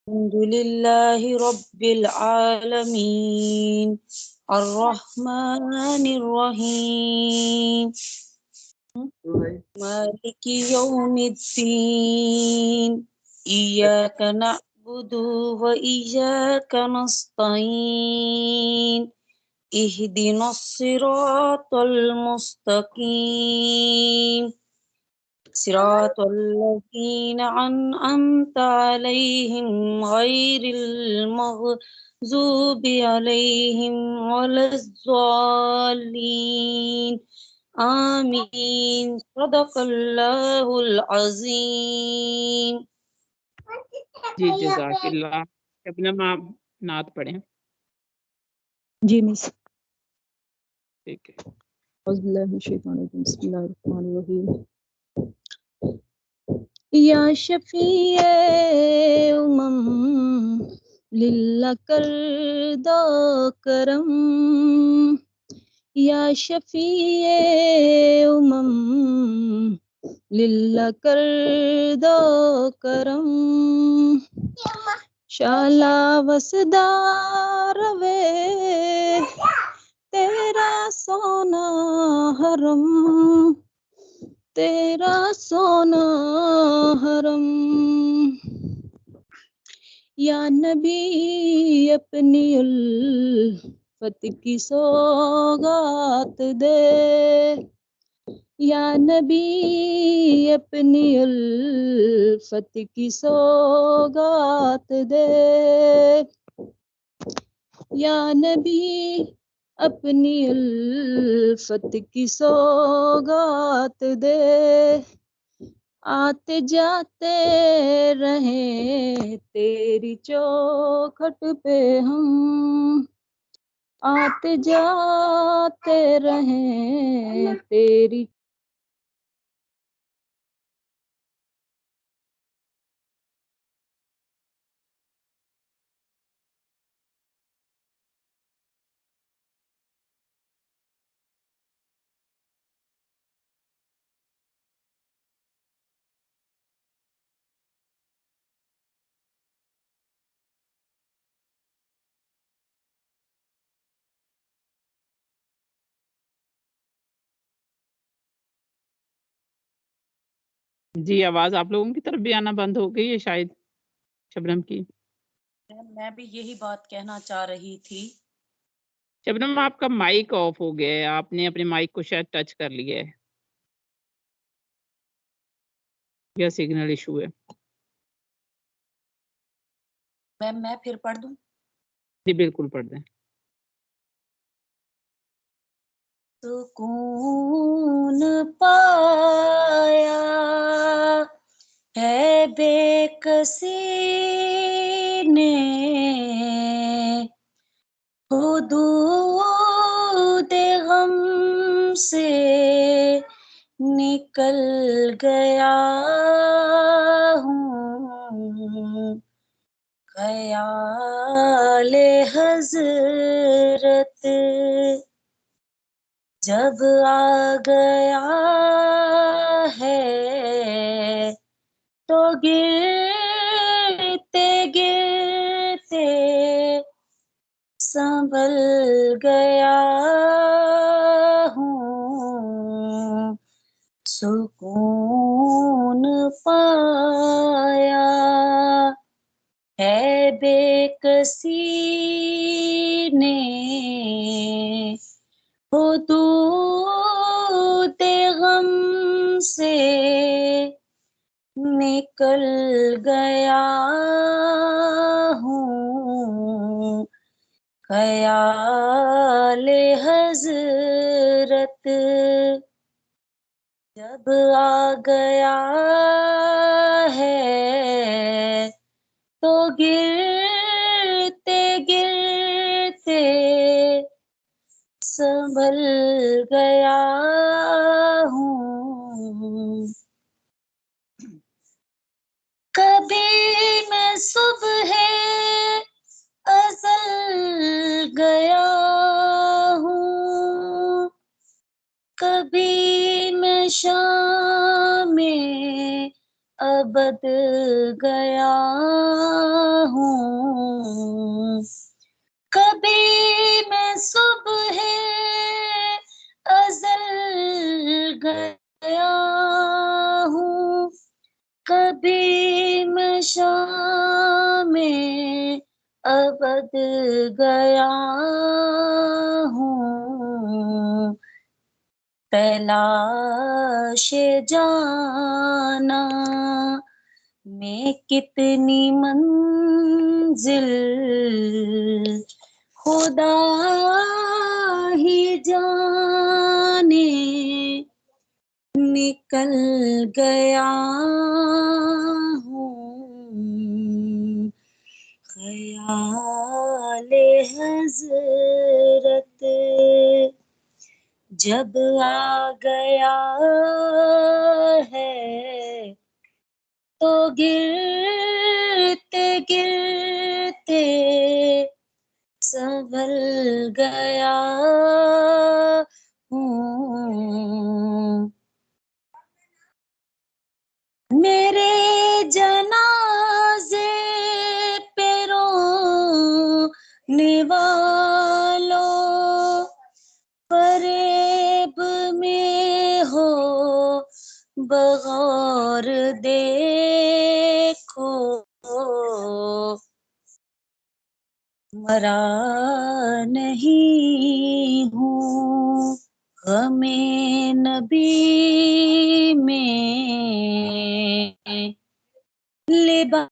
الحمد لله رب العالمين الرحمن الرحيم مالك يوم الدين إياك نعبد وإياك نستعين اهدنا الصراط المستقيم صراط الذين أنعمت عليهم غير المغضوب عليهم ولا الضالين آمين صدق الله العظيم. جی جزاک اللہ. شبنم آپ نعت پڑھیں. جی مس. ٹھیک ہے. اعوذ باللہ من الشیطان الرجیم بسم اللہ الرحمن الرحیم. یا شفیع امم للہ کردہ کرم، یا شفیع امم للہ کردہ کرم، شالا وسدار وے تیرا سونا حرم، تیرا سونا حرم. یا نبی اپنی الفت کی سوغات دے، یا نبی اپنی الفت کی سوغات دے، یا نبی اپنی الفت کی سوغات دے، آتے جاتے رہیں تیری چوکھٹ پہ ہم، آتے جاتے رہیں تیری جی آواز آپ لوگوں کی طرف بھی آنا بند ہو گئی ہے شاید شبنم کی. میں بھی یہی بات کہنا چاہ رہی تھی. شبنم آپ کا مائک آف ہو گیا ہے، آپ نے اپنے مائک کو شاید ٹچ کر لیا ہے یا سگنل ایشو ہے. میں پھر پڑھ دوں. جی بالکل پڑھ دیں. سکون پایا ہے بے کسی نے، حدود غم سے نکل گیا ہوں، خیال حضرت جب آ گیا ہے تو گرتے گرتے سنبھل گیا ہوں، سکون پایا ہے بے کسی نے، حدود غم سے نکل گیا ہوں، خیال حضرت جب آ گیا ہے تو گرتے گرتے سنبھل گیا ہوں. کبھی میں صبح ازل گیا ہوں، کبھی میں شام اب ابد گیا ہوں، کبھی میں صبح ازل گیا ہوں، کبھی میں شام ابد گیا ہوں، تلاش جانا میں کتنی منزل خدا ہی جانے، نکل گیا ہوں، خیال حضرت جب آ گیا ہے تو گرتے گرتے سنبھل گیا ہوں، میرے جنازے پہ رونے والوں، فریب میں ہو بغور دیکھو، مرا نہیں ہوں غم نبی میں، لباس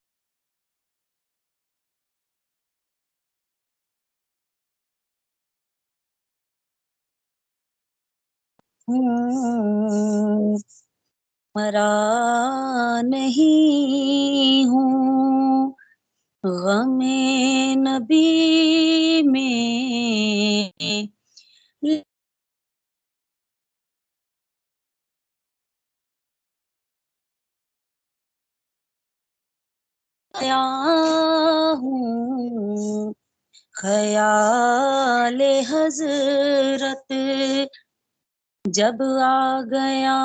ہوں، مرا نہیں ہوں غم نبی میں، آیا ہوں، خیال حضرت جب آ گیا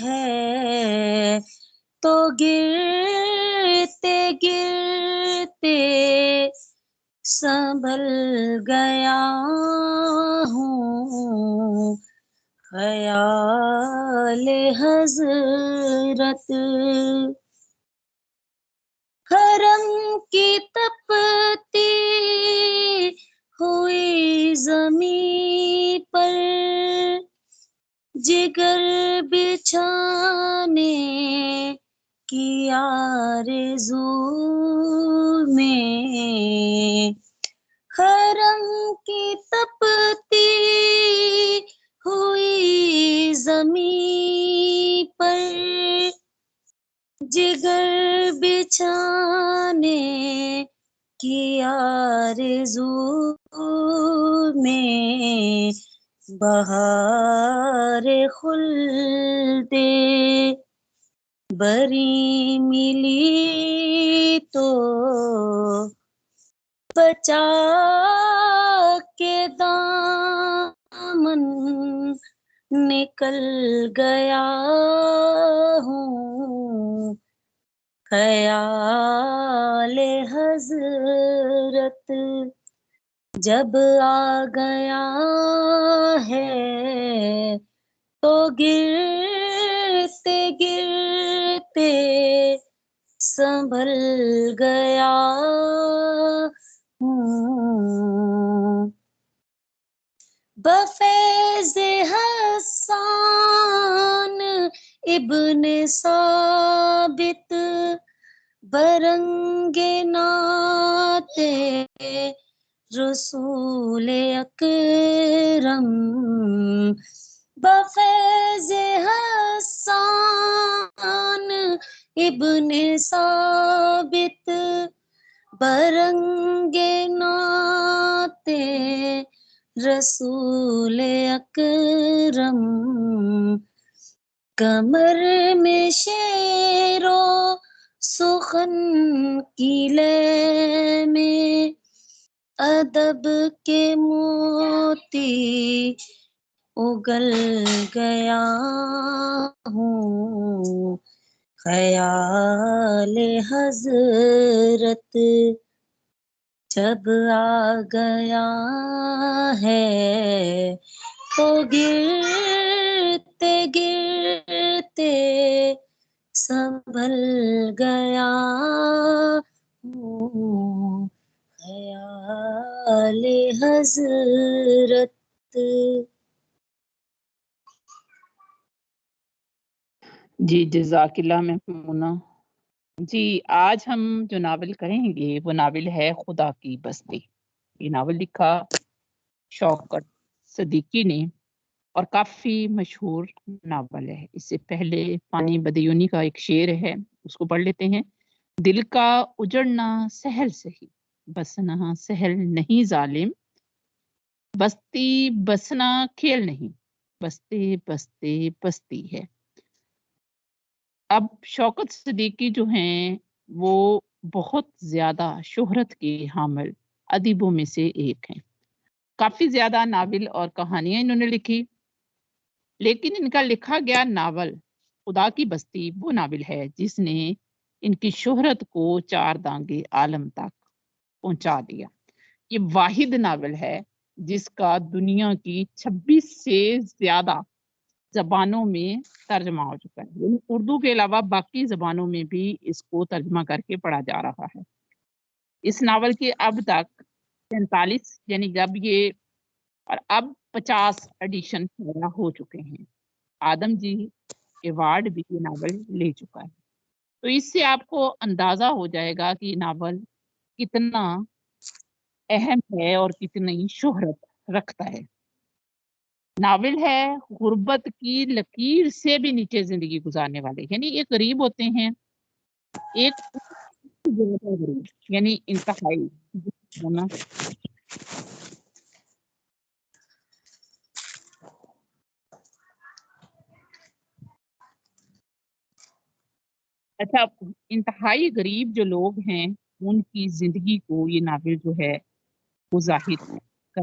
ہے تو گرتے گرتے سنبھل گیا ہوں، خیال حضرت حرم کی تپتی ہوئی زمین پر جگر بچھانے کی آرزو میں، حرم کی تپتی ہوئی زمین پر جگر بچھانے کی آرزو میں، بہار خلد بری ملی تو بچا کے دامن نکل گیا ہوں، خیال حضرت جب آ گیا ہے تو گرتے گرتے سنبھل گیا ہوں، بفیض حسان ابن ثابت برنگ نعت رسول اکرم، بفیض حسان ابن ثابت برنگ نعت رسول اکرم، کمر میں شعر و سخن کی لے میں ادب کے موتی اگل گیا ہوں، ख्याल हजरत जब आ गया है तो गिरते गिरते संभल गया हूँ, ख्याल हजरत। जी जज़ाकिल्लाह महमूना। जी आज हम जो नावल करेंगे वो नावल है खुदा की बस्ती। ये नावल लिखा शौकत सदीकी ने और काफ़ी मशहूर नावल है। इससे पहले फ़ानी बदयूनी का एक शेर है, उसको पढ़ लेते हैं। दिल का उजड़ना सहल सही, बसना सहल नहीं ज़ालिम, बस्ती बसना खेल नहीं, बसते बसते बस्ती है। अब शौकत सिद्दीकी जो हैं वो बहुत ज़्यादा शोहरत के हामिल अदीबों में से एक हैं। काफ़ी ज़्यादा नावल और कहानियाँ इन्होंने लिखी, लेकिन इनका लिखा गया नावल खुदा की बस्ती वो नावल है जिसने इनकी शोहरत को चार दांगे आलम तक पहुंचा दिया। ये वाहिद नावल है जिसका दुनिया की 26 से ज़्यादा ज़बानों में तर्जमा हो चुका है। यानी उर्दू के अलावा बाकी ज़बानों में भी इसको तर्जमा करके पढ़ा जा रहा है। इस नावल के अब तक 43 यानी जब ये और अब 50 एडिशन पूरा हो चुके हैं। आदम जी अवार्ड भी ये नावल ले चुका है। तो इससे आपको अंदाज़ा हो जाएगा कि ये नावल कितना अहम है और कितनी शोहरत रखता है। नावल है गुर्बत की लकीर से भी नीचे ज़िंदगी गुज़ारने वाले, यानी एक गरीब होते हैं, एक गरीब यानी इंतहाई होना। अच्छा, इंतहाई गरीब जो लोग हैं उनकी ज़िंदगी को ये नावल जो है वो ज़ाहिर कर।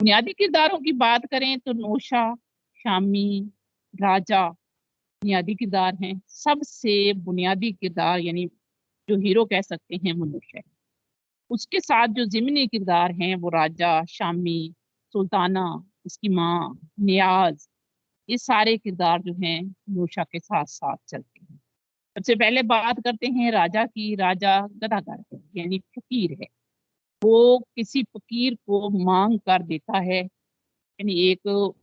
बुनियादी किरदारों की बात करें तो नौशा, शामी, राजा बुनियादी किरदार हैं। सबसे बुनियादी किरदार यानी जो हीरो कह सकते हैं वो नौशा है। उसके साथ जो ज़िमनी किरदार हैं वो राजा, शामी, सुल्ताना, उसकी माँ, नियाज़, ये सारे किरदार जो हैं नौशा के साथ-साथ चलते हैं। सबसे पहले बात करते हैं राजा की। राजा गदागर है यानी फ़कीर है। वो किसी फ़कीर को माँग कर देता है, यानी एक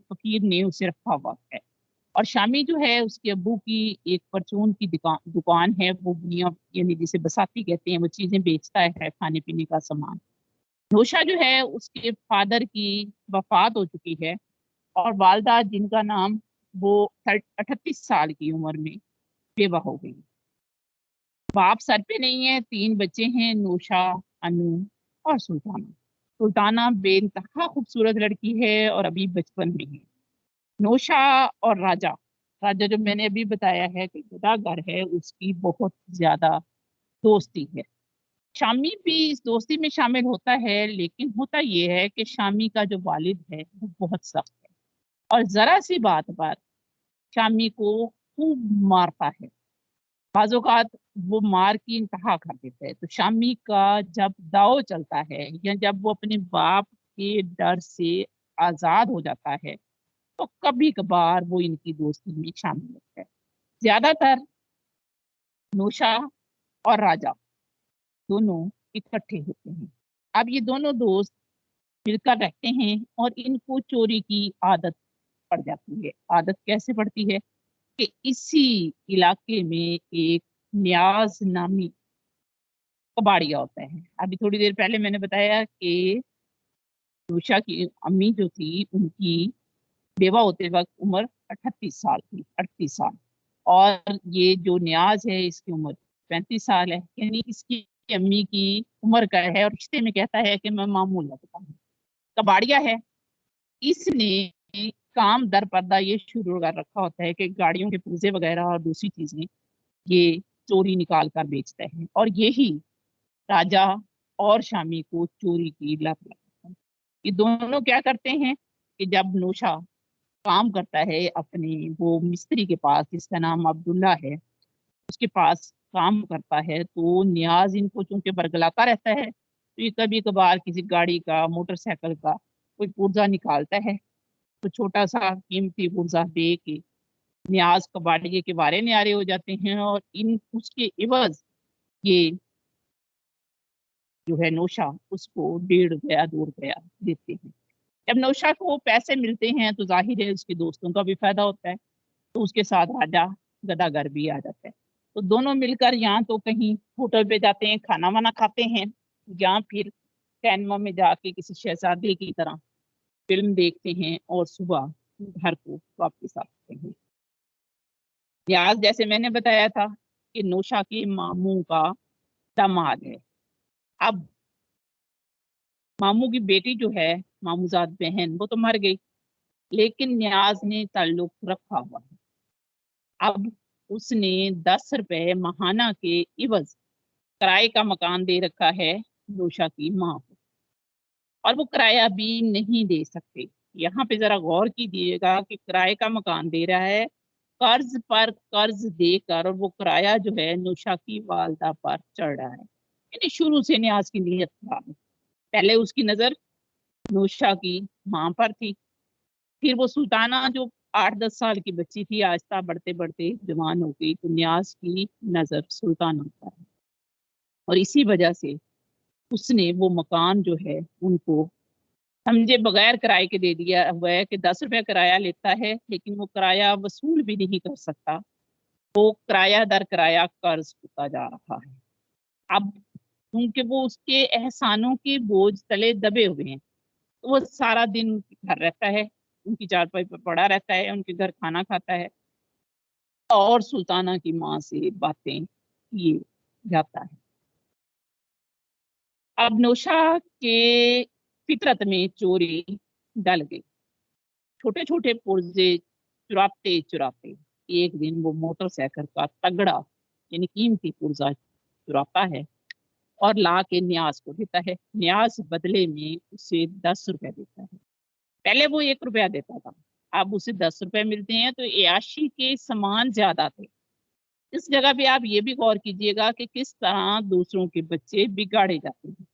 फ़कीर ने उसे रखा हुआ है। और शामी जो है उसके अब्बू की एक परचून की दुकान है, वो बुनिया यानी जिसे बसाती कहते हैं, वो चीज़ें बेचता है, खाने-पीने का सामान। नौशा जो है उसके फादर की वफ़ात हो चुकी है और वालिदा जिनका नाम वो 38 साल की उम्र में बेवा हो गई। बाप सर पे नहीं है, 3 बच्चे हैं, नौशा, अनु और सुल्ताना। सुल्ताना बेइंतहा खूबसूरत लड़की है और अभी बचपन में है। नौशा और राजा, राजा जो मैंने अभी बताया है कि सौदागर है, उसकी बहुत ज़्यादा दोस्ती है। शामी भी इस दोस्ती में शामिल होता है, लेकिन होता ये है कि शामी का जो वालिद है वो बहुत सख्त है और ज़रा-सी बात पर शामी को खूब मारता है। बाज़ औक़ात वो मार की इंतहा कर देता है। तो शामी का जब दाँव चलता है या जब वो अपने बाप के डर से आज़ाद हो जाता है, तो कभी-कभार वो इनकी दोस्ती में शामिल होता है। ज़्यादातर नौशा और राजा दोनों इकट्ठे होते हैं। अब ये दोनों दोस्त मिलकर रहते हैं और इनको चोरी की आदत पड़ जाती है। आदत कैसे पड़ती है कि इसी इलाके में एक नियाज़ नामी कबाड़िया होता है। अभी थोड़ी देर पहले मैंने बताया कि नौशा की अम्मी जो थी उनकी बेवा होते वक़्त उम्र 38 साल थी, 38 साल, और ये जो नियाज़ है इसकी उम्र 35 साल है, यानी इसकी अम्मी की उम्र का है और रिश्ते में कहता है कि मैं मामूल लगता हूँ। कबाड़िया है, इसने काम दर पर्दा ये शुरू कर रखा होता है कि गाड़ियों के पुर्ज़े वग़ैरह और दूसरी चीज़ें ये चोरी निकाल कर बेचता है और यही राजा और शामी को चोरी की लत लगती है। ये दोनों क्या करते हैं कि जब नौशा काम करता है अपने वो मिस्त्री के पास जिसका नाम अब्दुल्ला है, اس کے پاس کام کرتا ہے تو نیاز ان کو چونکہ برگلاتا رہتا ہے تو یہ کبھی کبھار کسی گاڑی کا موٹر سائیکل کا کوئی پرزہ نکالتا ہے تو چھوٹا سا قیمتی پرزہ دے کے نیاز کباڑیے کے بارے نیارے ہو جاتے ہیں اور اس کے عوض یہ جو ہے نوشا اس کو 1.5 2 روپیہ دیتے ہیں۔ جب نوشا کو پیسے ملتے ہیں تو ظاہر ہے اس کے دوستوں کا بھی فائدہ ہوتا ہے تو اس کے ساتھ راجا گداگر بھی آ جاتا ہے تو دونوں مل کر یہاں تو کہیں ہوٹل پہ جاتے ہیں، کھانا وانا کھاتے ہیں، یا پھر سینما میں جا کے کسی شہزادے کی طرح فلم دیکھتے ہیں اور صبح گھر کو واپس آتے ہیں۔ نیاز جیسے میں نے بتایا تھا کہ نوشا کے ماموں کا داماد ہے۔ اب ماموں کی بیٹی جو ہے ماموزاد بہن وہ تو مر گئی لیکن نیاز نے تعلق رکھا ہوا ہے۔ اب اس نے 10 روپے ماہانہ کے عوض کرائے کا مکان دے رکھا ہے نوشا کی ماں کو اور وہ کرایہ بھی نہیں دے سکتے۔ یہاں پہ ذرا غور کیجیے گا کہ کرائے کا مکان دے رہا ہے قرض پر قرض دے کر، اور وہ کرایہ جو ہے نوشا کی والدہ پر چڑھ رہا ہے، یعنی شروع سے نیاز کی نیت خراب ہے۔ پہلے اس کی نظر نوشا کی ماں پر تھی، پھر وہ سلطانہ جو 8-10 سال کی بچی تھی آہستہ بڑھتے بڑھتے جوان ہو گئی تو نیاز کی نظر سلطانہ پر ہے اور اسی وجہ سے اس نے وہ مکان جو ہے ان کو سمجھے بغیر کرائے کے دے دیا ہوا ہے کہ 10 روپے کرایہ لیتا ہے لیکن وہ کرایہ وصول بھی نہیں کر سکتا، وہ کرایہ در کرایہ قرض ہوتا جا رہا ہے۔ اب کیونکہ وہ اس کے احسانوں کے بوجھ تلے دبے ہوئے ہیں تو وہ سارا دن گھر رہتا ہے، ان کی چارپائی پر پڑا رہتا ہے، ان کے گھر کھانا کھاتا ہے اور سلطانہ کی ماں سے باتیں کیے جاتا ہے۔ اب نوشا کے فطرت میں چوری ڈل گئی، چھوٹے چھوٹے پرزے چراتے چراتے ایک دن وہ موٹر سائیکل کا تگڑا یعنی قیمتی پرزہ چراتا ہے اور لا کے نیاز کو دیتا ہے۔ نیاز بدلے میں اسے 10 روپے دیتا ہے۔ پہلے وہ 1 روپیہ دیتا تھا، اب اسے 10 روپے ملتے ہیں تو عیاشی کے سامان زیادہ تھے۔ اس جگہ پہ آپ یہ بھی غور کیجئے گا کہ کس طرح دوسروں کے بچے بگاڑے جاتے ہیں۔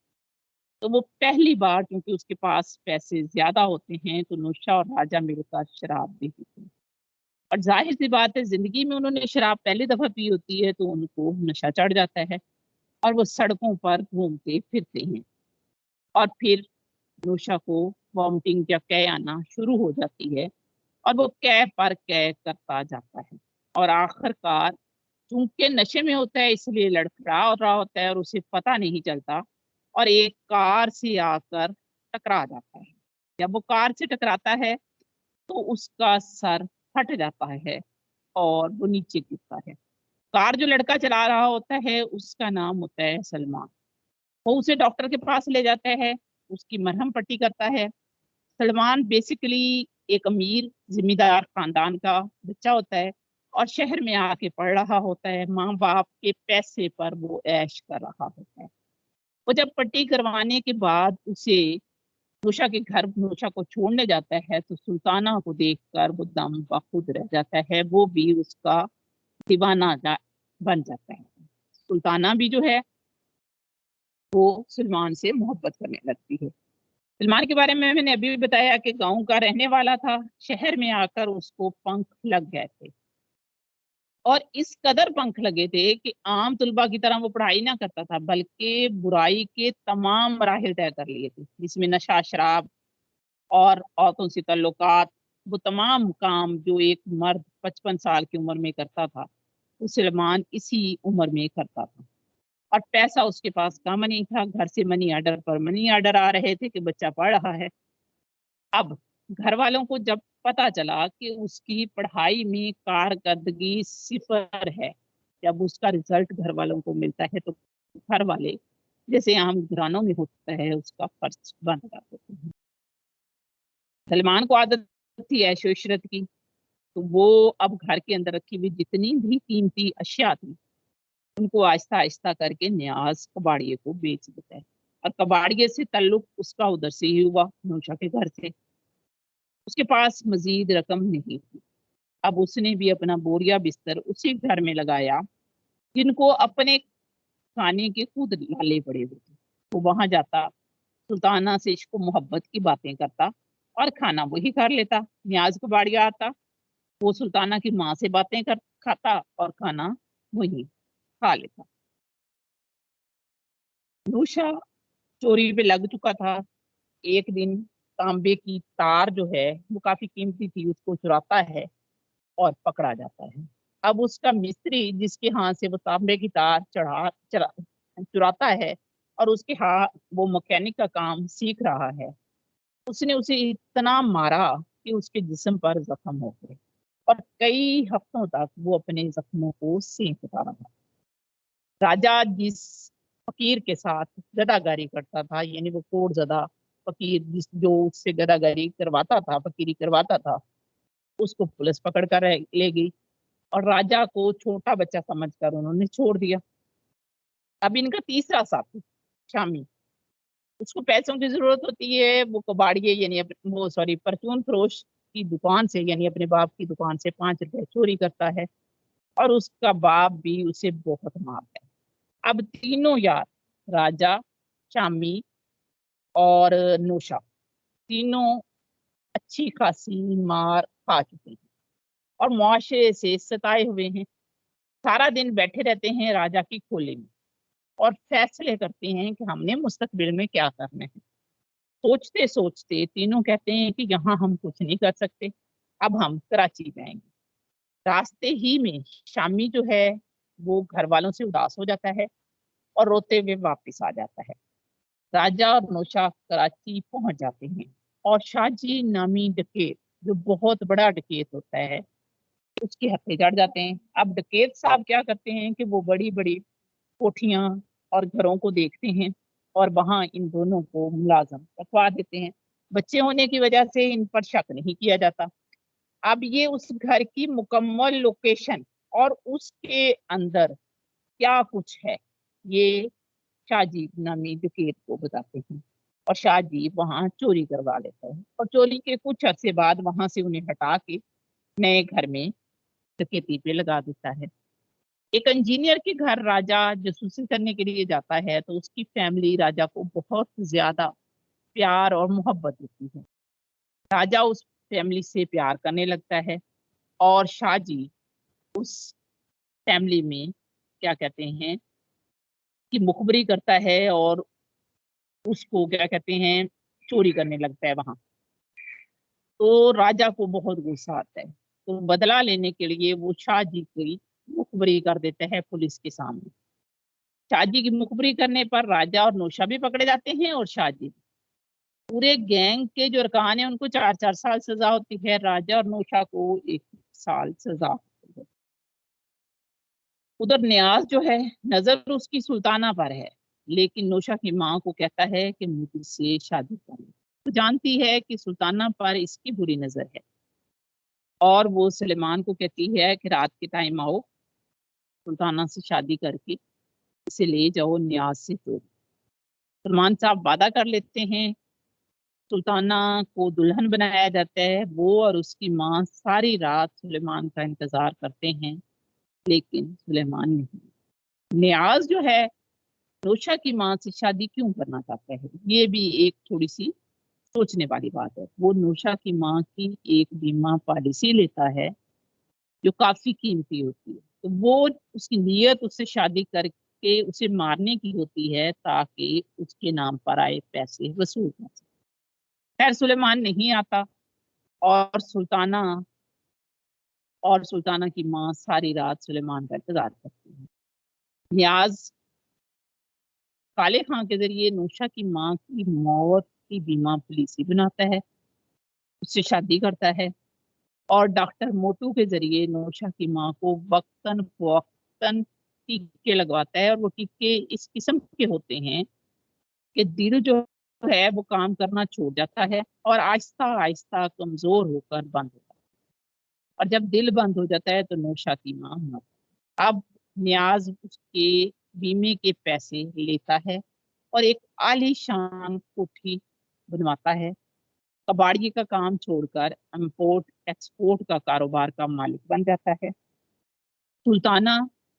تو وہ پہلی بار کیونکہ اس کے پاس پیسے زیادہ ہوتے ہیں تو نوشا اور راجا مل کر شراب دیتے تھے اور ظاہر سی بات ہے زندگی میں انہوں نے شراب پہلی دفعہ پی ہوتی ہے تو ان کو نشہ چڑھ جاتا ہے اور وہ سڑکوں پر گھومتے پھرتے ہیں اور پھر نوشا کو وامٹنگ یا قے آنا شروع ہو جاتی ہے اور وہ قے پر قے کرتا جاتا ہے اور آخر کار چونکہ نشے میں ہوتا ہے اس لیے لڑکھڑا رہا ہوتا ہے اور اسے پتہ نہیں چلتا اور ایک کار سے آ کر ٹکرا جاتا ہے۔ جب وہ کار سے ٹکراتا ہے تو اس کا سر پھٹ جاتا ہے اور وہ نیچے گرتا ہے۔ کار جو لڑکا چلا رہا ہوتا ہے اس کا نام ہوتا ہے سلمان، وہ اسے ڈاکٹر کے پاس لے جاتا ہے، اس کی مرہم پٹی کرتا ہے۔ سلمان بیسیکلی ایک امیر ذمہ دار خاندان کا بچہ ہوتا ہے اور شہر میں آ کے پڑھ رہا ہوتا ہے، ماں باپ کے پیسے پر وہ عیش کر رہا ہوتا ہے۔ وہ جب پٹی کروانے کے بعد اسے نوشا کے گھر نوشا کو چھوڑنے جاتا ہے تو سلطانہ کو دیکھ کر وہ دم بخود رہ جاتا ہے، وہ بھی اس کا دیوانہ بن جاتا ہے۔ سلطانہ بھی جو ہے وہ سلمان سے محبت کرنے لگتی ہے۔ سلمان کے بارے میں نے ابھی بھی بتایا کہ گاؤں کا رہنے والا تھا، شہر میں آ کر اس کو پنکھ لگ گئے تھے اور اس قدر پنکھ لگے تھے کہ عام طلباء کی طرح وہ پڑھائی نہ کرتا تھا بلکہ برائی کے تمام مراحل طے کر لیے تھے، جس میں نشہ، شراب اور عورتوں سے تعلقات، وہ تمام کام جو ایک مرد 55 سال کی عمر میں کرتا تھا وہ سلمان اسی عمر میں کرتا تھا اور پیسہ اس کے پاس کم نہیں تھا، گھر سے منی آرڈر پر منی آرڈر آ رہے تھے کہ بچہ پڑھ رہا ہے۔ اب گھر والوں کو جب پتا چلا کہ اس کی پڑھائی میں کارکردگی 0 ہے، جب اس کا رزلٹ گھر والوں کو ملتا ہے تو گھر والے جیسے عام گھرانوں میں ہوتا ہے اس کا خرچ بند کر دیتے ہیں۔ سلمان کو عادت تھی عیش و عشرت کی تو وہ اب گھر کے اندر رکھی ہوئی جتنی بھی قیمتی اشیاء تھی ان کو آہستہ آہستہ کر کے نیاز کباڑیے کو بیچ دیتا ہے اور کباڑیے سے تعلق اس کا ادھر سے ہی ہوا، نوشا کے گھر سے۔ اس کے پاس مزید رقم نہیں تھی، اب اس نے بھی اپنا بوریا بستر اسی گھر میں لگایا जिनको अपने खाने के खुद लाले पड़े हुए थे। वो वहां जाता, सुल्ताना से इश्क मोहब्बत की बातें करता और खाना वही कर लेता। नियाज को बाड़िया आता, वो सुल्ताना की माँ से बातें कर खाता और खाना वही खा लेता। नूशा चोरी पे लग चुका था। एक दिन तांबे की तार जो है वो काफी कीमती थी, उसको चुराता है और पकड़ा जाता है। अब उसका मिस्त्री जिसके हाथ से वो तांबे की तार चुराता है और उसके हाथ वो मैकेनिक का काम सीख रहा है, उसने उसे इतना मारा कि उसके जिस्म पर जख्म हो गए और कई हफ्तों तक वो अपने जख्मों को सेंकता रहा। राजा जिस फकीर के साथ गदागारी करता था, यानी वो कोड़जदा फकीर जो उससे गदागारी करवाता था, फकीरी करवाता था, उसको पुलिस पकड़ कर ले गई और राजा को छोटा बच्चा समझकर उन्होंने छोड़ दिया। अब इनका तीसरा साथी शामी, उसको पैसों की जरूरत होती है। वो कबाड़िए यानी वो सॉरी परचून फरोश की दुकान से, यानी अपने बाप की दुकान से 5 रुपए चोरी करता है और उसका बाप भी उसे बहुत मारता है। अब तीनों यार, राजा, शामी और नौशा, तीनों अच्छी खासी मार खा चुके हैं और मुआशरे से सताए हुए हैं। सारा दिन बैठे रहते हैं राजा की खोले में और फैसले करते हैं कि हमने मुस्तकबिल में क्या करना है। सोचते सोचते तीनों कहते हैं कि यहाँ हम कुछ नहीं कर सकते, अब हम कराची जाएंगे। रास्ते ही में शामी जो है वो घर वालों से उदास हो जाता है और रोते हुए वापस आ जाता है। राजा और नौशा कराची पहुंच जाते हैं और शाहजी नामी डकैत, जो बहुत बड़ा डकैत होता है, उसके हत्थे चढ़ जाते हैं। अब डकैत साहब क्या करते हैं कि वो बड़ी बड़ी कोठियां और घरों को देखते हैं और वहां इन दोनों को मुलाजम रखवा देते हैं। बच्चे होने की वजह से इन पर शक नहीं किया जाता। अब ये उस घर की मुकम्मल लोकेशन और उसके अंदर क्या कुछ है, ये शाहजी नामी डकैत को बताते हैं और शाहजी वहां चोरी करवा लेता है और चोरी के कुछ अरसे बाद वहां से उन्हें हटा के नए घर में डकैती पे लगा देता है। एक इंजीनियर के घर राजा जासूसी करने के लिए जाता है तो उसकी फैमिली राजा को बहुत ज्यादा प्यार और मोहब्बत देती है। राजा उस फैमिली से प्यार करने लगता है और शाहजी उस फैमिली में क्या कहते हैं कि मुखबरी करता है और उसको क्या कहते हैं चोरी करने लगता है वहां। तो राजा को बहुत गुस्सा आता है, तो बदला लेने के लिए वो शाहजी की मुखबरी कर देता है पुलिस के सामने। शाहजी की मुखबरी करने पर राजा और नौशा भी पकड़े जाते हैं और शाहजी। पूरे गैंग के जो अरकान है उनको 4-4 साल सजा होती है, राजा और नौशा को 1 साल सजा होती है। उधर नियाज जो है, नजर उसकी सुल्ताना पर है, लेकिन नौशा की माँ को कहता है कि मुझसे शादी करनी। तो जानती है कि सुल्ताना पर इसकी बुरी नजर है और वो सुलेमान को कहती है कि रात के टाइम आओ, सुल्ताना से शादी करके इसे ले जाओ, नियाज से जोड़। सलमान साहब वादा कर लेते हैं। सुल्ताना को दुल्हन बनाया जाता है। वो और उसकी माँ सारी रात सुलेमान का इंतजार करते हैं, लेकिन सुलेमान नहीं। नियाज जो है नौशा की माँ से शादी क्यों करना चाहता है, ये भी एक थोड़ी सी सोचने वाली बात है। वो नौशा की माँ की एक बीमा पॉलिसी लेता है जो काफी कीमती होती है। तो वो उसकी नीयत उससे शादी करके उसे मारने की होती है ताकि उसके नाम पर आए पैसे वसूल कर सके। खैर सुलेमान नहीं आता और सुल्ताना की माँ सारी रात सुलेमान का इंतजार करती है। नियाज काले खां के जरिए नौशा की माँ की मौत की बीमा पॉलिसी बनाता है, उससे शादी करता है और डॉक्टर मोटू के जरिए नौशा की माँ को वक्तन फवक्तन टीके लगवाता है और वो टीके इस किस्म के होते हैं कि दिल जो है वो काम करना छोड़ जाता है और आहिस्ता आहिस्ता कमजोर होकर बंद होता है और जब दिल बंद हो जाता है तो नौशा की माँ मर। अब नियाज उसके बीमे के पैसे लेता है और एक आलीशान कोठी बनवाता है। कबाड़िए का काम छोड़कर इंपोर्ट एक्सपोर्ट का कारोबार का मालिक बन जाता है। सुल्ताना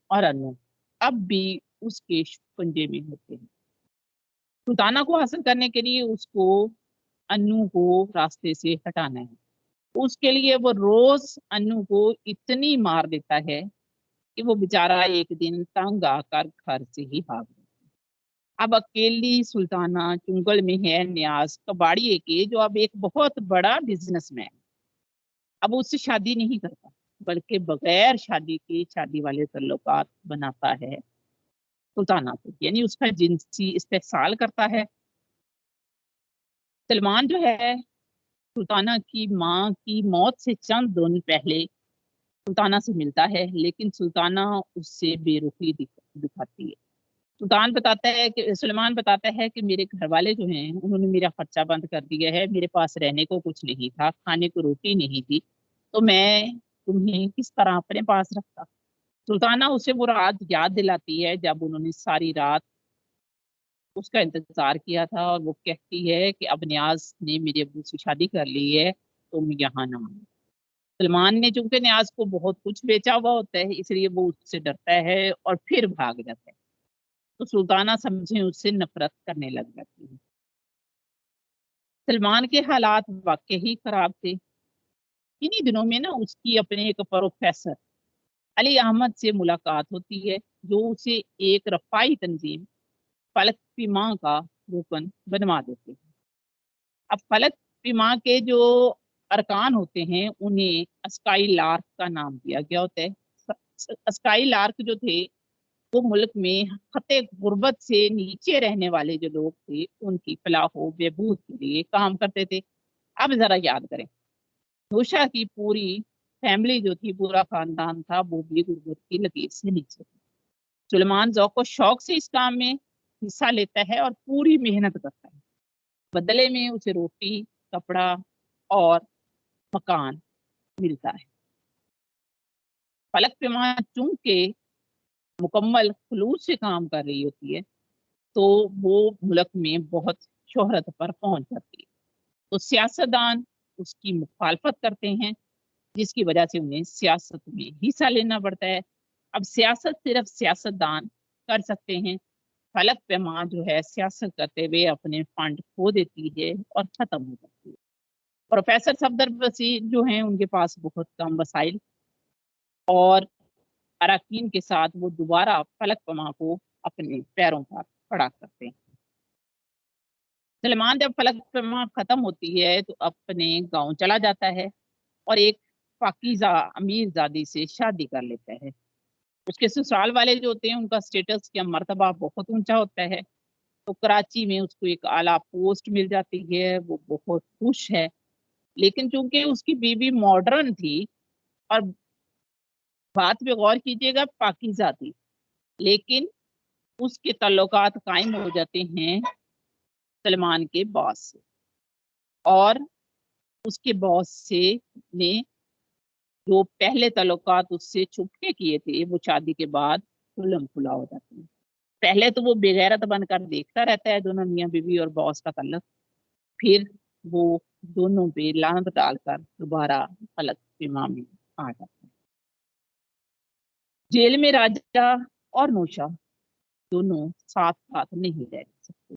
और अनु अब भी उसके पंजे में होते हैं। सुल्ताना को हासिल करने के लिए उसको अन्नू को रास्ते से हटाना है। उसके लिए वो रोज अन्नू को इतनी मार देता है कि वो बेचारा एक दिन तंग आकर घर से ही भाग गया। अब अकेली सुल्ताना चुंगल में है न्याज कबाड़िए के, जो अब एक बहुत बड़ा बिजनेसमैन। अब उससे शादी नहीं करता, बल्कि बगैर शादी के शादी वाले तल्लुकात बनाता है सुल्ताना से, यानी उसका जिनसी इस्तेहसाल करता है। सलमान जो है सुल्ताना की माँ की मौत से चंद दिन पहले सुल्ताना से मिलता है, लेकिन सुल्ताना उससे बेरुखी दिखाती है। सुलेमान बताता है कि मेरे घर वाले जो हैं उन्होंने मेरा खर्चा बंद कर दिया है, मेरे पास रहने को कुछ नहीं था, खाने को रोटी नहीं थी, तो मैं तुम्हें किस तरह अपने पास रखता। सुल्ताना उसे वो रात याद दिलाती है जब उन्होंने सारी रात उसका इंतजार किया था, और वो कहती है कि अब न्याज ने मेरे अब्बू से शादी कर ली है, तुम यहाँ ना आना। सलमान ने चूंकि न्याज को बहुत कुछ बेचा हुआ होता है, इसलिए वो उससे डरता है और फिर भाग जाता है। तो सुल्ताना समझे उससे नफरत करने लग जाती है। सलमान के हालात वाकई ही खराब थे। इन्हीं दिनों में ना उसकी अपने एक प्रोफेसर अली अहमद से मुलाकात होती है, जो उसे एक रफाई तंजीम फलक पीमा का रुकन बनवा देते हैं। अब फलक पीमा के जो अरकान होते हैं उन्हें स्काई लार्क का नाम दिया गया होता है। स्काई लार्क जो थे वो मुल्क में खते गुर्बत से नीचे रहने वाले जो लोग थे उनकी फलाहो बहबूद के लिए काम करते थे। अब जरा याद करें, नौशा की पूरी फैमिली जो थी, पूरा खानदान था, वो भी गुर्बत की लकीर से नीचे थी। सुलेमान ज़ौक़ शौक से इस काम में हिस्सा लेता है और पूरी मेहनत करता है। बदले में उसे रोटी, कपड़ा और मकान मिलता है। फलक पेमा चूंकि मुकम्मल खुलूस से काम कर रही होती है, तो वो मुल्क में बहुत शोहरत पर पहुंच जाती है। तो सियासतदान उसकी मुखालफत करते हैं, जिसकी वजह से उन्हें सियासत में हिस्सा लेना पड़ता है। अब सियासत सिर्फ सियासतदान कर सकते हैं। फलक पेमा जो है सियासत करते हुए अपने फंड खो देती है और खत्म हो जाती है। प्रोफेसर सफदर वसी जो हैं उनके पास बहुत कम वसाइल और अराकीन के साथ वो दोबारा फलक पेमा को अपने पैरों पर खड़ा करते हैं। सलमान जब फलक पेमा खत्म होती है तो अपने गांव चला जाता है और एक पाकीज़ा अमीरजादी से शादी कर लेता है। उसके ससुराल वाले जो होते हैं उनका स्टेटस या मर्तबा बहुत ऊंचा होता है, तो कराची में उसको एक आला पोस्ट मिल जाती है, वो बहुत खुश है। लेकिन चूंकि उसकी बीवी मॉडर्न थी, और बात पे गौर कीजिएगा, पाकीज़ा थी, लेकिन उसके ताल्लुकात कायम हो जाते हैं सलमान के बॉस से, और उसके बॉस से ने जो पहले ताल्लुकात उससे छुप के किए थे वो शादी के बाद खुल्लम खुला हो जाते हैं। पहले तो वो बेगैरत बनकर देखता रहता है दोनों मियाँ बीवी और बॉस का ताल्लुक, फिर वो दोनों पे लानत डालकर दोबारा फलक पेमा में आ जाता है। जेल में राजा और नौशा दोनों साथ साथ नहीं रह सकते,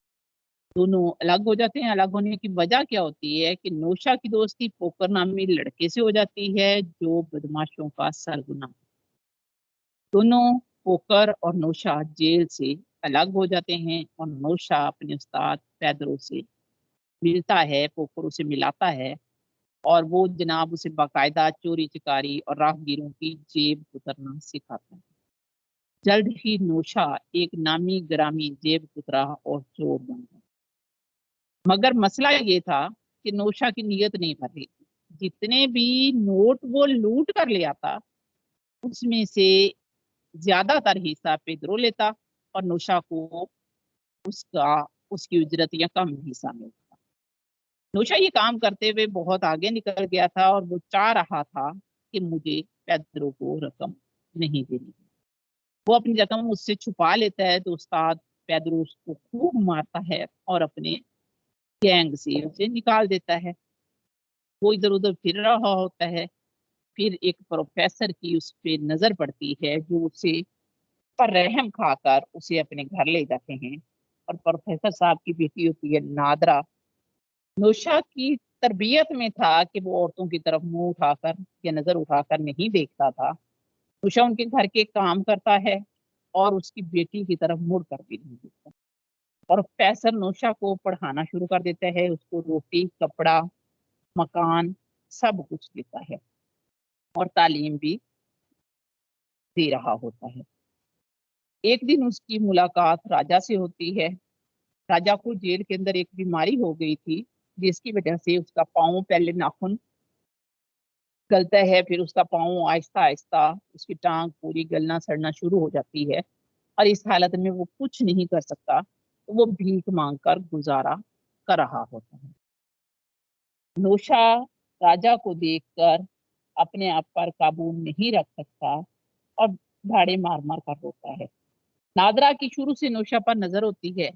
दोनों अलग हो जाते हैं। अलग होने की वजह क्या होती है कि नौशा की दोस्ती पोकर नामी लड़के से हो जाती है, जो बदमाशों का सरगना। दोनों पोकर और नौशा जेल से अलग हो जाते हैं, और नौशा अपने उस्ताद पैदरों से मिलता है, पोकर उसे मिलाता है, और वो जनाब उसे बाकायदा चोरी चकारी और राहगीरों की जेब उतरना सिखाता है। जल्द ही नौशा एक नामी ग्रामी जेब कुतरा और चोर बन गया। मगर मसला ये था कि नौशा की नीयत नहीं भर रही थी। जितने भी नोट वो लूट कर ले आता, उसमें से ज्यादातर हिस्सा पेदरो लेता और नौशा को उसका उसकी उजरत या कम हिस्सा मिलता। नौशा ये काम करते हुए बहुत आगे निकल गया था, और वो चाह रहा था कि मुझे पेदरो को रकम नहीं देनी। वो अपनी रकम उससे छुपा लेता है, तो उस्ताद पेदरो उसको खूब मारता है और अपने गैंग से उसे निकाल देता है। वो इधर उधर फिर रहा होता है, फिर एक प्रोफेसर की उस पे नजर पड़ती है, जो उसे पर रहम खाकर उसे अपने घर ले जाते हैं। और प्रोफेसर साहब की बेटी होती है नादरा। नौशा की तरबियत में था कि वो औरतों की तरफ मुंह उठाकर या नजर उठाकर नहीं देखता था। नौशा उनके घर के काम करता है और उसकी बेटी की तरफ मुड़ कर भी नहीं देखता। और प्रोफेसर नौशा को पढ़ाना शुरू कर देता है, उसको रोटी, कपड़ा, मकान सब कुछ देता है और तालीम भी दे रहा होता है। एक दिन उसकी मुलाकात राजा से होती है। राजा को जेल के अंदर एक बीमारी हो गई थी, जिसकी वजह से उसका पाँव, पहले नाखून गलता है, फिर उसका पाँव आहिस्ता आहिस्ता, उसकी टांग पूरी गलना सड़ना शुरू हो जाती है और इस हालत में वो कुछ नहीं कर सकता, तो वो भीख मांग कर गुजारा कर रहा होता है। नौशा राजा को देखकर अपने आप पर काबू नहीं रख सकता और धाड़े मार मार कर रोता है। नादरा की शुरू से नौशा पर नजर होती है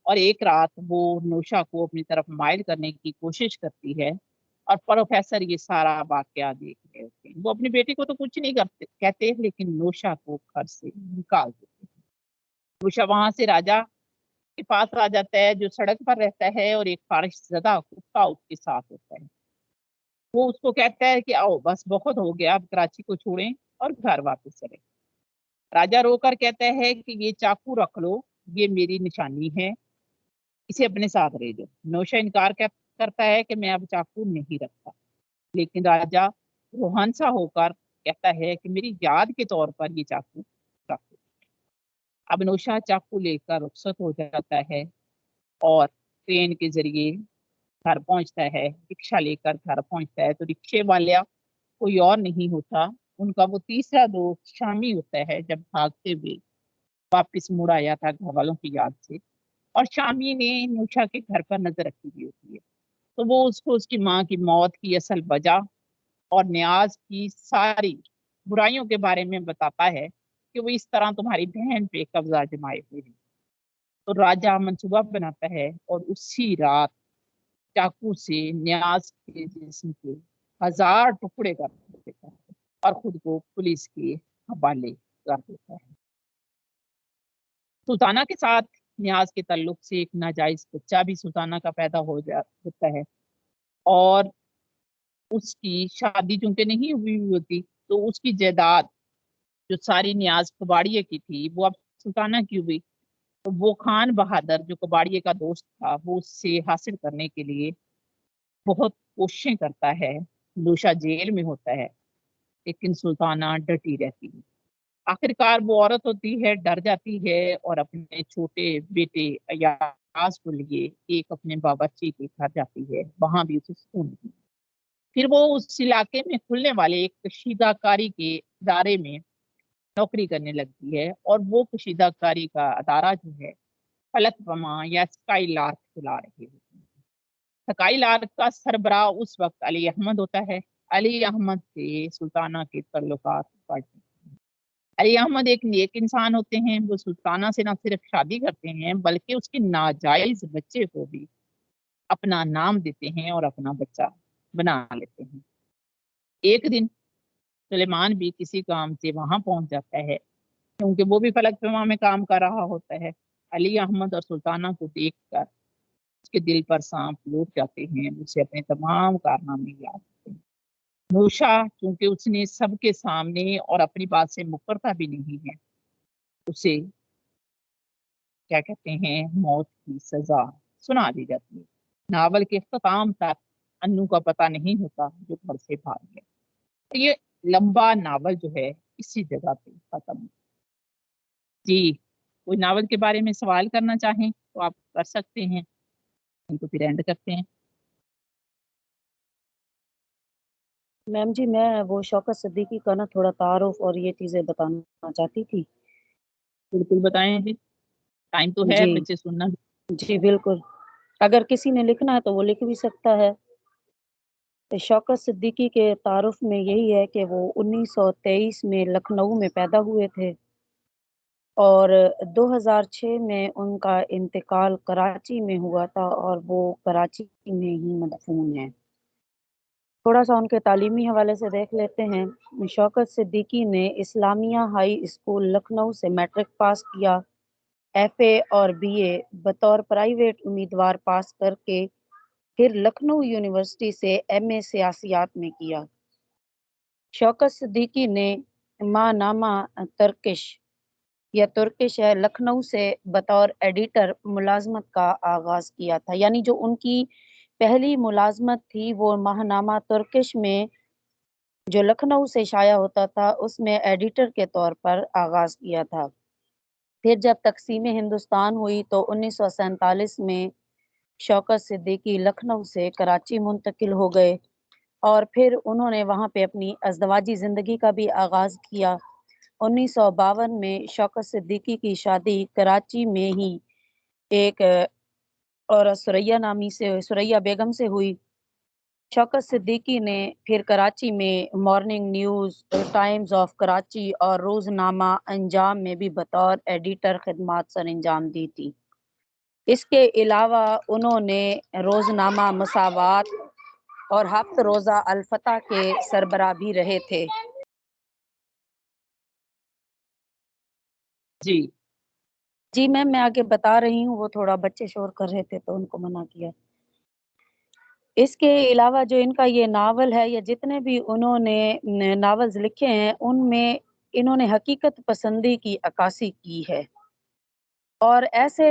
और एक रात वो नौशा को अपनी तरफ माइल करने की कोशिश करती है और प्रोफेसर ये सारा वाकया देख रहे होते हैं। वो अपनी बेटी को तो कुछ नहीं करते कहते, लेकिन नौशा को घर से निकाल देते हैं। नौशा वहां से राजा के पास आ जाता है, जो सड़क पर रहता है, और एक फारिशज़दा कुत्ता उसके साथ होता है। वो उसको कहता है कि आओ बस बहुत हो गया, अब कराची को छोड़ें और घर वापस चलें। राजा रोकर कहता है कि ये चाकू रख लो, ये मेरी निशानी है, इसे अपने साथ ले जाओ। नौशा इनकार करता है कि मैं अब चाकू नहीं रखता, लेकिन राजा रोहनसा होकर कहता है कि मेरी याद के तौर पर ये चाकू रखो। अब नौशा चाकू लेकर रुखसत हो जाता है और ट्रेन के जरिए घर पहुंचता है, रिक्शा लेकर घर पहुंचता है, तो रिक्शे वाला कोई और नहीं होता, उनका वो तीसरा दोस्त शामी होता है, जब भागते हुए वापस मुड़ आया था घर वालों की याद से। और शामी ने नूशा के घर पर नजर रखी हुई होती है, तो वो उसको उसकी माँ की मौत की असल वजह और न्याज की सारी बुराइयों के बारे में बताता है कि वो इस तरह तुम्हारी बहन पे कब्जा जमाए हुए हैं। तो राजा मंसूबा बनाता है और उसी रात चाकू से न्याज के जिस्म के 1000 टुकड़े कर देता है और खुद को पुलिस के हवाले कर देता है। सुल्ताना के साथ न्याज के ताल्लुक से एक नाजायज बच्चा भी सुल्ताना का पैदा होता है और उसकी शादी चूंकि नहीं हुई होती, तो उसकी जायदाद जो सारी न्याज कबाड़िए की थी वो अब सुल्ताना की हुई। तो वो खान बहादुर जो कबाड़िए का दोस्त था, वो उससे हासिल करने के लिए बहुत कोशिशें करता है। लूशा जेल में होता है, लेकिन सुल्ताना डटी रहती है। आखिरकार वो औरत होती है, डर जाती है और अपने छोटे बेटे अयाज को लिए एक अपने बावर्ची के घर जाती है। वहां भी उसे सुकून नहीं। फिर वो उस इलाके में खुलने वाले एक कशीदाकारी के इदारे में नौकरी करने लगती है और वो कशीदाकारी का अदारा जो है फलकनुमा या स्काई लार्क चला रहे होते हैं। स्काई लार्क का सरबराह उस वक्त अली अहमद होता है। अली अहमद से सुल्ताना के ताल्लुकात बढ़ते हैं। अली अहमद एक नेक इंसान होते हैं। वो सुल्ताना से न सिर्फ शादी करते हैं, बल्कि उसके नाजायज बच्चे को भी अपना नाम देते हैं और अपना बच्चा बना लेते हैं। एक दिन सुलेमान भी किसी काम से वहां पहुंच जाता है, क्योंकि वो भी फलकनुमा में काम कर रहा होता है। अली अहमद और सुल्ताना को देखकर उसके दिल पर सांप लौट जाते हैं, उसे अपने तमाम कारनामे याद आते हैं। नूशा, क्योंकि उसने सबके सामने और अपनी बात से मुकरता भी नहीं है, उसे क्या कहते हैं, मौत की सजा सुना दी जाती है। नावल के इख्तिताम तक अन्नू का पता नहीं होता जो घर से भाग गया। तो ये लंबा नावल जो है इसी जगह पे खत्म है। जी, कोई नावल के बारे में सवाल करना चाहें तो आप कर सकते हैं, नहीं तो फिर एंड करते हैं। मैम जी, मैं वो शौकत सिद्दीकी का ना थोड़ा तारुफ और ये चीज़ें बताना चाहती थी। बिल्कुल बताएं जी, टाइम तो है, जी बच्चे सुनना। जी बिल्कुल, अगर किसी ने लिखना है तो वो लिख भी सकता है। तो शौकत सिद्दीकी के तारुफ में यही है कि वो 1923 में लखनऊ में पैदा हुए थे और 2006 में उनका इंतकाल कराची में हुआ था और वो कराची में ही मदफून है। تھوڑا سا ان کے تعلیمی حوالے سے دیکھ لیتے ہیں۔ شوکت صدیقی نے اسلامیہ ہائی اسکول لکھنؤ سے میٹرک پاس کیا، ایف اے اور بی اے بطور پرائیویٹ امیدوار پاس کر کے پھر لکھنؤ یونیورسٹی سے ایم اے سیاسیات میں کیا۔ شوکت صدیقی نے ماہ نامہ ترکش ہے لکھنؤ سے بطور ایڈیٹر ملازمت کا آغاز کیا تھا، یعنی جو ان کی پہلی ملازمت تھی وہ ماہ نامہ ترکش میں جو لکھنؤ سے شائع ہوتا تھا اس میں ایڈیٹر کے طور پر آغاز کیا تھا۔ پھر جب تقسیم ہندوستان ہوئی تو 1947 میں شوکت صدیقی لکھنؤ سے کراچی منتقل ہو گئے اور پھر انہوں نے وہاں پہ اپنی ازدواجی زندگی کا بھی آغاز کیا۔ 1952 میں شوکت صدیقی کی شادی کراچی میں ہی ایک اور سریا بیگم سے ہوئی۔ شوکت صدیقی نے پھر کراچی میں morning news, Times of Karachi اور روزنامہ انجام میں بھی بطور ایڈیٹر خدمات سر انجام دی تھی۔ اس کے علاوہ انہوں نے روزنامہ مساوات اور ہفت روزہ الفتح کے سربراہ بھی رہے تھے۔ جی میم میں آگے بتا رہی ہوں، وہ تھوڑا بچے شور کر رہے تھے تو ان کو منع کیا۔ اس کے علاوہ جو ان کا یہ ناول ہے یا جتنے بھی انہوں نے ناولز لکھے ہیں ان میں انہوں نے حقیقت پسندی کی عکاسی کی ہے اور ایسے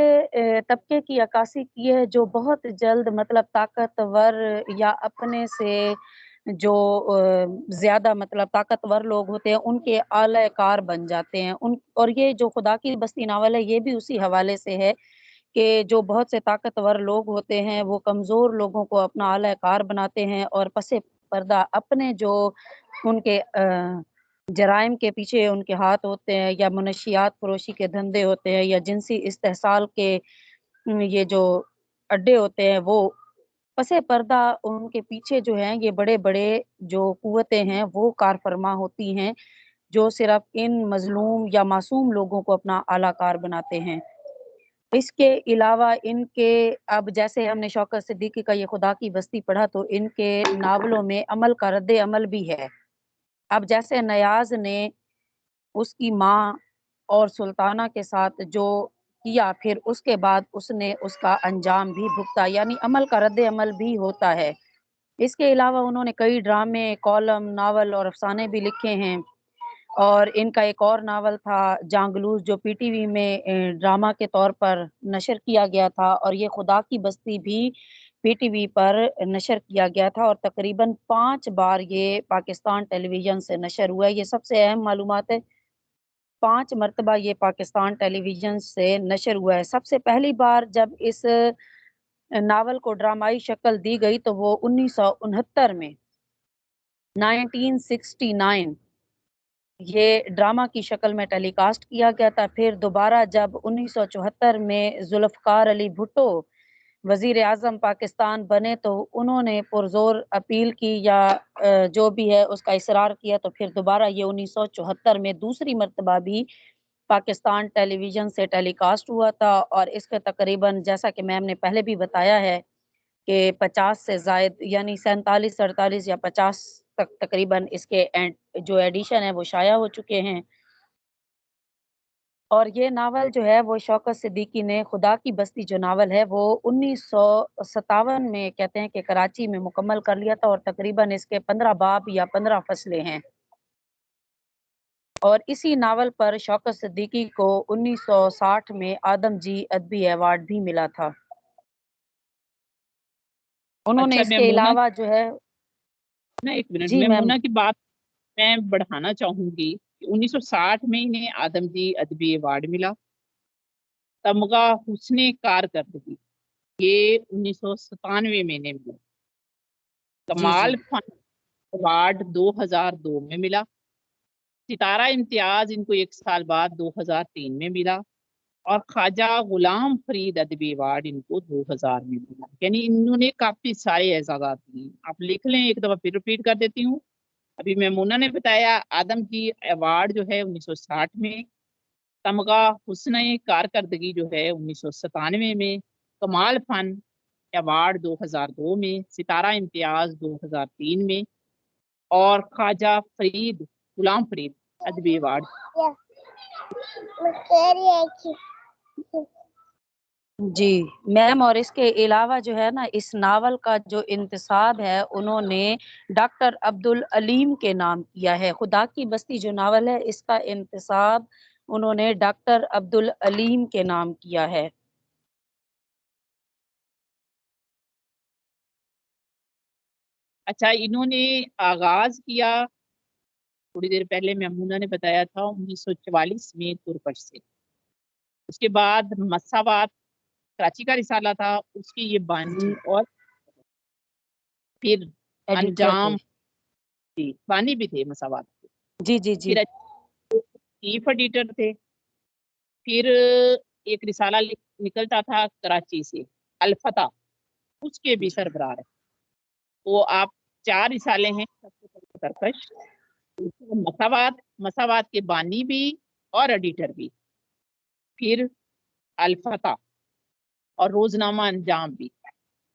طبقے کی عکاسی کی ہے جو بہت جلد مطلب طاقتور یا اپنے سے جو زیادہ مطلب طاقتور لوگ ہوتے ہیں ان کے اعلی کار بن جاتے ہیں اور یہ جو خدا کی بستی ناول ہے یہ بھی اسی حوالے سے ہے کہ جو بہت سے طاقتور لوگ ہوتے ہیں وہ کمزور لوگوں کو اپنا اعلی کار بناتے ہیں اور پس پردہ اپنے جو ان کے جرائم کے پیچھے ان کے ہاتھ ہوتے ہیں یا منشیات فروشی کے دھندے ہوتے ہیں یا جنسی استحصال کے یہ جو اڈے ہوتے ہیں وہ پس پردہ ان کے پیچھے جو ہیں یہ بڑے بڑے جو قوتیں ہیں وہ کار فرما ہوتی ہیں جو صرف ان مظلوم یا معصوم لوگوں کو اپنا اعلی کار بناتے ہیں۔ اس کے علاوہ ان کے اب جیسے ہم نے شوکت صدیقی کا یہ خدا کی بستی پڑھا تو ان کے ناولوں میں عمل کا رد عمل بھی ہے۔ اب جیسے نیاز نے اس کی ماں اور سلطانہ کے ساتھ جو کیا پھر اس کے بعد اس نے اس کا انجام بھی بھگتا، یعنی عمل کا رد عمل بھی ہوتا ہے۔ اس کے علاوہ انہوں نے کئی ڈرامے، کالم، ناول اور افسانے بھی لکھے ہیں اور ان کا ایک اور ناول تھا جانگلوس جو پی ٹی وی میں ڈرامہ کے طور پر نشر کیا گیا تھا اور یہ خدا کی بستی بھی پی ٹی وی پر نشر کیا گیا تھا اور تقریباً 5 بار یہ پاکستان ٹیلی ویژن سے نشر ہوا ہے۔ یہ سب سے اہم معلومات ہے، 5 مرتبہ یہ پاکستان ٹیلی ویژن سے نشر ہوا ہے۔ سب سے پہلی بار جب اس ناول کو ڈرامائی شکل دی گئی تو وہ 1969 میں 1969 یہ ڈرامہ کی شکل میں ٹیلی کاسٹ کیا گیا تھا۔ پھر دوبارہ جب 1974 میں ذوالفقار علی بھٹو وزیر اعظم پاکستان بنے تو انہوں نے پرزور اپیل کی یا جو بھی ہے اس کا اصرار کیا تو پھر دوبارہ یہ 1974 میں دوسری مرتبہ بھی پاکستان ٹیلی ویژن سے ٹیلی کاسٹ ہوا تھا اور اس کا تقریباً جیسا کہ میم نے پہلے بھی بتایا ہے کہ 50 سے زائد یعنی 47 48 یا 50 تک تقریباً اس کے جو ایڈیشن ہے وہ شائع ہو چکے ہیں۔ اور یہ ناول جو ہے وہ شوکت صدیقی نے خدا کی بستی جو ناول ہے وہ 1957 میں کہتے ہیں کہ کراچی میں مکمل کر لیا تھا اور تقریباً اس کے 15 باب یا 15 فصلیں ہیں اور اسی ناول پر شوکت صدیقی کو 1960 میں آدم جی ادبی ایوارڈ بھی ملا تھا۔ انہوں نے اچھا اس میں کے مونا علاوہ جو ہے ایک منٹ جی میں میم مونا کی بات میں بڑھانا چاہوں گی کہ 1960 میں انہیں آدم جی ادبی ایوارڈ ملا۔ تمغہ حسن کارکردگی یہ 1997 میں انہیں ملا۔ جی کمال فن ایوارڈ 2002 میں ملا۔ ستارہ امتیاز ان کو 1 سال بعد 2003 میں ملا اور خواجہ غلام فرید ادبی ایوارڈ ان کو 2000 میں ملا۔ یعنی انہوں نے کافی سارے اعزازات دیے۔ آپ لکھ لیں، ایک دفعہ پھر ریپیٹ کر دیتی ہوں۔ ابھی میمونہ نے بتایا آدم جی ایوارڈ جو ہے 1960 میں، تمغہ حسن کارکردگی جو ہے 1997 میں، کمال فن ایوارڈ 2002 میں، ستارہ امتیاز 2003 میں، اور خواجہ فرید غلام فرید ادبی ایوارڈ۔ جی میم، اور اس کے علاوہ جو ہے نا، اس ناول کا جو انتساب ہے انہوں نے ڈاکٹر عبدالعلیم کے نام کیا ہے۔ خدا کی بستی جو ناول ہے اس کا انتساب انہوں نے ڈاکٹر عبدالعلیم کے نام کیا ہے۔ اچھا، انہوں نے آغاز کیا، تھوڑی دیر پہلے میمونہ نے بتایا تھا، 1944 میں ترکش سے۔ اس کے بعد مساوات کراچی کا رسالہ تھا، اس کی یہ بانی اور پھر ایڈیٹر انجام، تھے۔ جی بانی بھی تھے مساوات کے، جی جی جی پھر چیف ایڈیٹر تھے، پھر ایک رسالہ نکلتا تھا کراچی سے الفتح، اس کے بھی سربراہ ہیں۔ وہ آپ 4 رسالے ہیں، ترکش، مساوات کے بانی بھی اور ایڈیٹر بھی، پھر الفتح اور روزنامہ انجام بھی،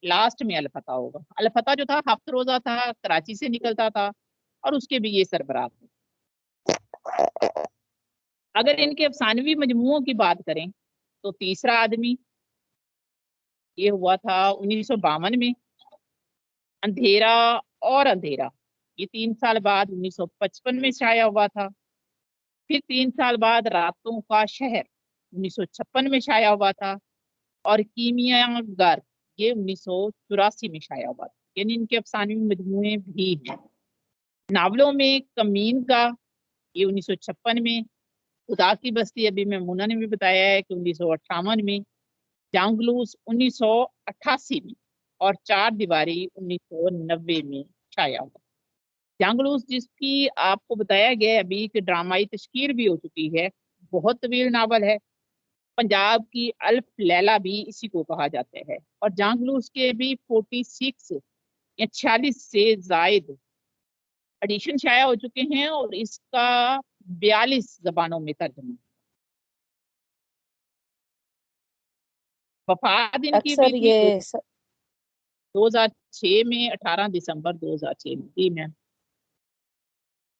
لاسٹ میں الفتح ہوگا۔ الفتح جو تھا 7 روزہ تھا، کراچی سے نکلتا تھا، اور اس کے بھی یہ سربراہ تھے۔ اگر ان کے افسانوی مجموعوں کی بات کریں تو تیسرا آدمی یہ ہوا تھا 1952 میں، اندھیرا اور اندھیرا یہ 3 سال بعد 1955 میں شائع ہوا تھا، پھر 3 سال بعد راتوں کا شہر 1956 میں شائع ہوا تھا، اور کیمیا گر یہ 1984 میں شائع ہوا تھا۔ یعنی ان کے افسانوی مجموعے بھی ہیں۔ ناولوں میں کمین کا یہ 1956 میں، خدا کی بستی ابھی میمونہ نے بھی بتایا ہے کہ 1958 میں، جانگلوس 1988 میں، اور 4 دیواری 1990 میں شائع ہوا۔ جانگلوس جس کی آپ کو بتایا گیا ابھی کہ ڈرامائی تشکیل بھی ہو چکی ہے، بہت طویل ناول ہے۔ پنجاب کی الف لیلہ بھی اسی کو کہا جاتا ہے، اور جانگلوس کے بھی 46 یا 46 سے زائد ایڈیشن شائع ہو چکے ہیں، اور اس کا 42 زبانوں میں ترجمہ۔ وفات ان کی بھی اکثر تھی یہ 2006 میں، 18 دسمبر 2006 میں۔ جی میم۔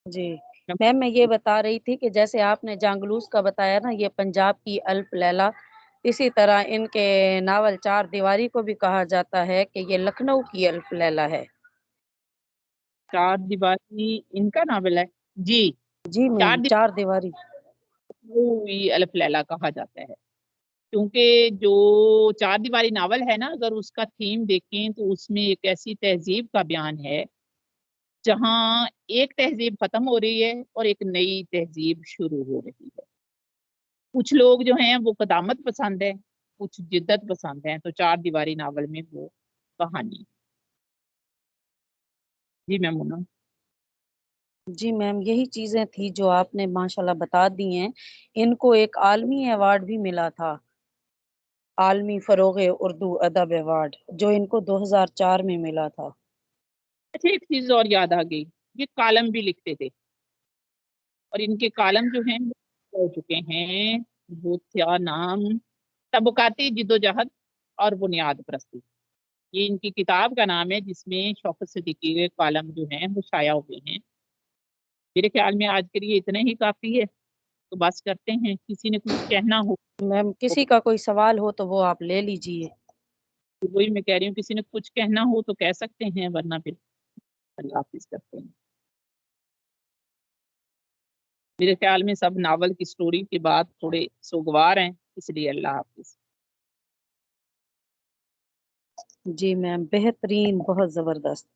جی میم، میں یہ بتا رہی تھی کہ جیسے آپ نے جانگلوس کا بتایا نا، یہ پنجاب کی الف لیلہ، اسی طرح ان کے ناول 4 دیواری کو بھی کہا جاتا ہے کہ یہ لکھنؤ کی الف لیلہ ہے۔ 4 دیواری ان کا ناول ہے؟ جی، جی میم، 4 دیواری دیواری الف لیلہ کہا جاتا ہے، کیونکہ جو 4 دیواری ناول ہے نا، اگر اس کا تھیم دیکھیں تو اس میں ایک ایسی تہذیب کا بیان ہے جہاں ایک تہذیب ختم ہو رہی ہے اور ایک نئی تہذیب شروع ہو رہی ہے۔ کچھ لوگ جو ہیں وہ قدامت پسند ہے، کچھ جدت پسند ہیں، تو 4 دیواری ناول میں وہ کہانی۔ جی میمونہ۔ جی میم، یہی چیزیں تھی جو آپ نے ماشاءاللہ بتا دی ہیں۔ ان کو ایک عالمی ایوارڈ بھی ملا تھا، عالمی فروغ اردو ادب ایوارڈ، جو ان کو 2004 میں ملا تھا۔ اچھا، ایک چیز اور یاد آ گئی، یہ کالم بھی لکھتے تھے، اور ان کے کالم جو ہیں وہ ہو چکے ہیں، وہ کیا نام، طبقاتی جدوجہد اور بنیاد پرستی، یہ ان کی کتاب کا نام ہے، جس میں شوکت صدیقی کے کالم جو ہیں وہ شائع ہوئے ہیں۔ میرے خیال میں آج کے لیے اتنا ہی کافی ہے، تو بس کرتے ہیں۔ کسی نے کچھ کہنا ہو میم، کسی کا کوئی سوال ہو تو وہ آپ لے لیجئے۔ تو وہی میں کہہ رہی ہوں، کسی نے کچھ کہنا ہو تو کہہ سکتے ہیں، ورنہ پھر اللہ حافظ کرتے ہیں۔ میرے خیال میں سب ناول کی سٹوری کے بعد تھوڑے سوگوار ہیں، اس لیے اللہ حافظ۔ جی میم، بہترین، بہت زبردست۔